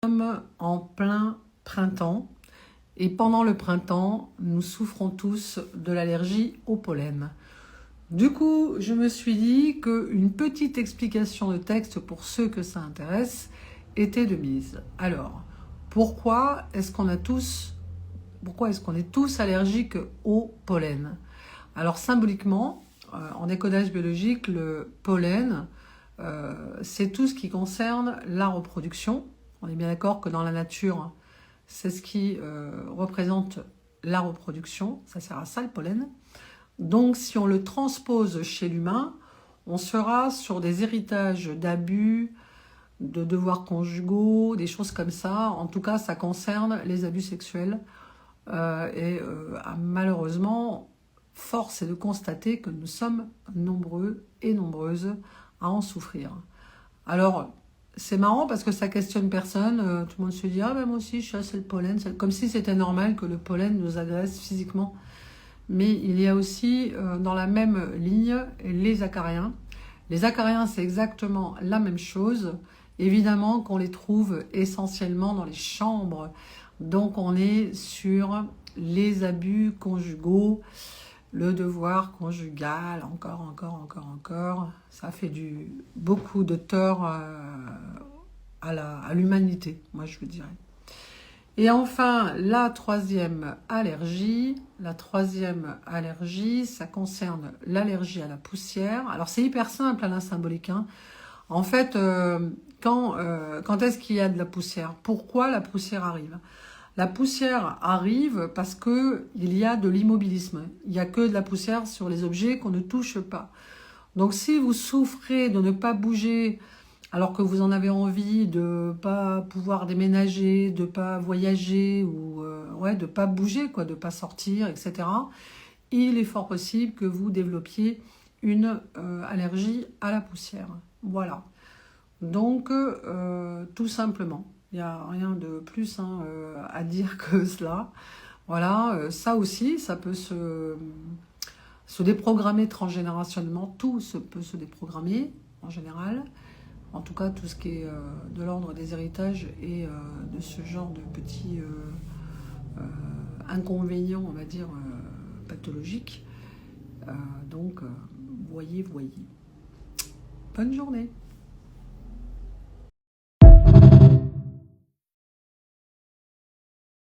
sommes en plein printemps et pendant le printemps, nous souffrons tous de l'allergie au pollen. Du coup, je me suis dit qu'une petite explication de texte pour ceux que ça intéresse était de mise. Alors, pourquoi est-ce qu'on est tous allergiques au pollen? Alors symboliquement, en décodage biologique, le pollen, c'est tout ce qui concerne la reproduction. On est bien d'accord que dans la nature, c'est ce qui représente la reproduction. Ça sert à ça, le pollen. Donc, si on le transpose chez l'humain, on sera sur des héritages d'abus, de devoirs conjugaux, des choses comme ça. En tout cas, ça concerne les abus sexuels. Malheureusement, force est de constater que nous sommes nombreux et nombreuses à en souffrir. Alors, c'est marrant parce que ça questionne personne. Tout le monde se dit « Ah ben moi aussi, c'est le pollen ». Comme si c'était normal que le pollen nous agresse physiquement. Mais il y a aussi, dans la même ligne, les acariens. Les acariens, c'est exactement la même chose. Évidemment qu'on les trouve essentiellement dans les chambres. Donc on est sur les abus conjugaux, le devoir conjugal, encore. Ça fait beaucoup de tort à l'humanité, moi je vous dirais. Et enfin, la troisième allergie, ça concerne l'allergie à la poussière. Alors c'est hyper simple, hein, symbolique. Hein. En fait, quand est-ce qu'il y a de la poussière? Pourquoi la poussière arrive? La poussière arrive parce qu'il y a de l'immobilisme. Il n'y a que de la poussière sur les objets qu'on ne touche pas. Donc si vous souffrez de ne pas bouger alors que vous en avez envie, de ne pas pouvoir déménager, de ne pas voyager, ou de ne pas bouger, de ne pas sortir, etc., il est fort possible que vous développiez une allergie à la poussière. Voilà. Donc, tout simplement, il n'y a rien de plus à dire que cela. Voilà, ça aussi, ça peut se déprogrammer transgénérationnellement. Tout peut se déprogrammer, en général. En tout cas, tout ce qui est de l'ordre des héritages et de ce genre de petits inconvénients, on va dire, pathologiques. Donc, voyez. Bonne journée.